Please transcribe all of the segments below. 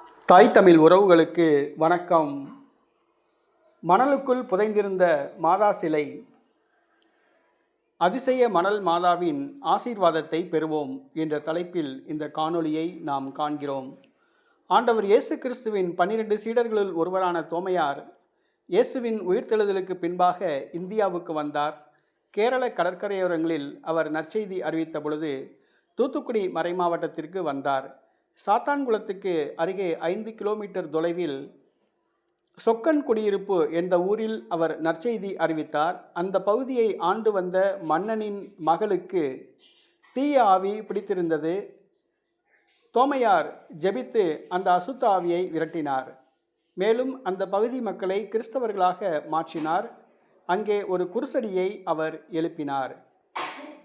தாய் தமிழ் உறவுகளுக்கு வணக்கம். மணலுக்குள் புதைந்திருந்த மாதா சிலை. அதிசய மணல் மாதாவின் ஆசீர்வாதத்தை பெறுவோம் என்ற தலைப்பில் இந்த காணொளியை நாம் காண்கிறோம். ஆண்டவர் இயேசு கிறிஸ்துவின் 12 சீடர்களுள் ஒருவரான தோமையார் இயேசுவின் உயிர்த்தெழுதலுக்கு பின்பாக இந்தியாவுக்கு வந்தார். கேரள கடற்கரையோரங்களில் அவர் நற்செய்தி அறிவித்த பொழுது தூத்துக்குடி மறைமாவட்டத்திற்கு வந்தார். சாத்தான்குளத்துக்கு அருகே 5 கிலோமீட்டர் தொலைவில் சொக்கன் குடியிருப்பு என்ற ஊரில் அவர் நற்செய்தி அறிவித்தார். அந்த பகுதியை ஆண்டு வந்த மன்னனின் மகளுக்கு தீய ஆவி பிடித்திருந்தது. தோமையார் ஜெபித்து அந்த அசுத்த ஆவியை விரட்டினார். மேலும் அந்த பகுதி மக்களை கிறிஸ்தவர்களாக மாற்றினார். அங்கே ஒரு குருசடியை அவர் எழுப்பினார்.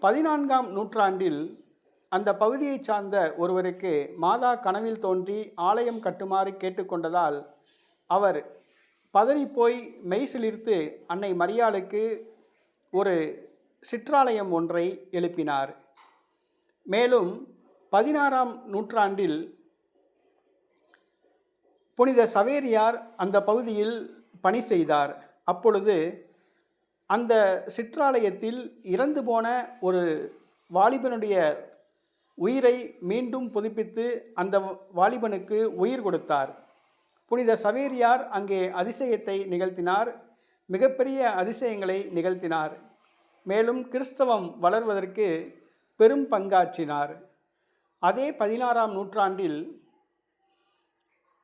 14ஆம் நூற்றாண்டில் அந்த பகுதியை சார்ந்த ஒருவருக்கு மாதா கனவில் தோன்றி ஆலயம் கட்டுமாறு கேட்டுக்கொண்டதால் அவர் பதறிப்போய் மெய்சிலிர்த்து அன்னை மரியாளுக்கு ஒரு சிற்றாலயம் ஒன்றை எழுப்பினார். மேலும் 16ஆம் நூற்றாண்டில் புனித சவேரியார் அந்த பகுதியில் பணி செய்தார். அப்பொழுது அந்த சிற்றாலயத்தில் இறந்து போன ஒரு வாலிபனுடைய உயிரை மீண்டும் புதுப்பித்து அந்த வாலிபனுக்கு உயிர் கொடுத்தார். புனித சவேரியார் அங்கே அதிசயத்தை நிகழ்த்தினார். மிகப்பெரிய அதிசயங்களை நிகழ்த்தினார். மேலும் கிறிஸ்தவம் வளர்வதற்கு பெரும் பங்காற்றினார். அதே 16ஆம் நூற்றாண்டில்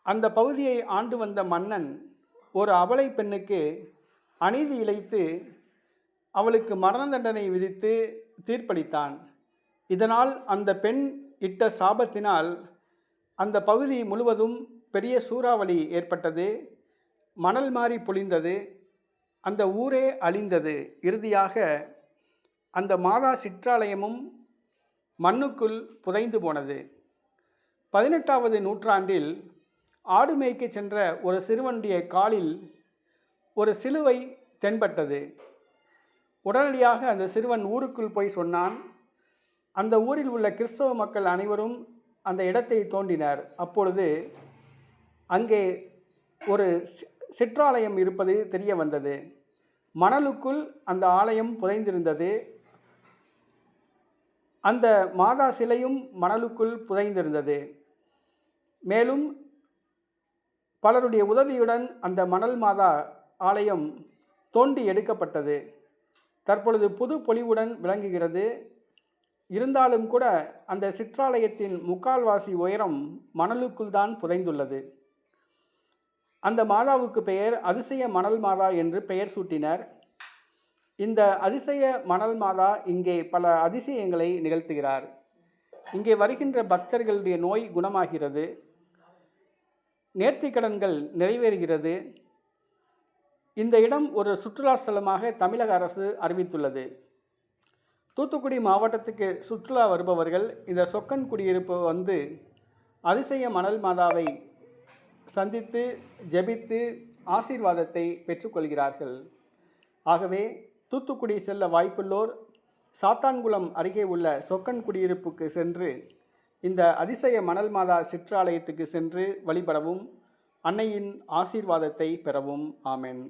அந்த பகுதியை ஆண்டு வந்த மன்னன் ஒரு அபலை பெண்ணுக்கு அநீதி இழைத்து அவளுக்கு மரண தண்டனை விதித்து தீர்ப்பளித்தான். இதனால் அந்த பெண் இட்ட சாபத்தினால் அந்த பகுதி முழுவதும் பெரிய சூறாவளி ஏற்பட்டது. மணல் மாறி பொழிந்தது. அந்த ஊரே அழிந்தது. இறுதியாக அந்த மாதா சிற்றாலயமும் மண்ணுக்குள் புதைந்து போனது. 18வது நூற்றாண்டில் ஆடு மேய்க்க சென்ற ஒரு சிறுவனுடைய காலில் ஒரு சிலுவை தென்பட்டது. உடனடியாக அந்த சிறுவன் ஊருக்குள் போய் சொன்னான். அந்த ஊரில் உள்ள கிறிஸ்தவ மக்கள் அனைவரும் அந்த இடத்தை தோண்டினர். அப்பொழுது அங்கே ஒரு சிற்றாலயம் இருப்பது தெரிய வந்தது. மணலுக்குள் அந்த ஆலயம் புதைந்திருந்தது. அந்த மாதா சிலையும் மணலுக்குள் புதைந்திருந்தது. மேலும் பலருடைய உதவியுடன் அந்த மணல் மாதா ஆலயம் தோண்டி எடுக்கப்பட்டது. தற்பொழுது புது பொலிவுடன் விளங்குகிறது. இருந்தாலும் கூட அந்த சிற்றாலயத்தின் முக்கால்வாசி உயரம் மணலுக்குள் தான் புதைந்துள்ளது. அந்த மாதாவுக்கு பெயர் அதிசய மணல் மாதா என்று பெயர் சூட்டினர். இந்த அதிசய மணல் மாதா இங்கே பல அதிசயங்களை நிகழ்த்துகிறார். இங்கே வருகின்ற பக்தர்களுடைய நோய் குணமாகிறது. நேர்த்திக்கடன்கள் நிறைவேறுகிறது. இந்த இடம் ஒரு சுற்றுலா ஸ்தலமாக தமிழக அரசு அறிவித்துள்ளது. தூத்துக்குடி மாவட்டத்துக்கு சுற்றுலா வருபவர்கள் இந்த சொக்கன் குடியிருப்பு வந்து அதிசய மணல் மாதாவை சந்தித்து ஜெபித்து ஆசீர்வாதத்தை பெற்றுக்கொள்கிறார்கள். ஆகவே தூத்துக்குடி செல்ல வாய்ப்புள்ளோர் சாத்தான்குளம் அருகே உள்ள சொக்கன் குடியிருப்புக்கு சென்று இந்த அதிசய மணல் மாதா சிற்றாலயத்துக்கு சென்று வழிபடவும் அன்னையின் ஆசீர்வாதத்தை பெறவும். ஆமென்.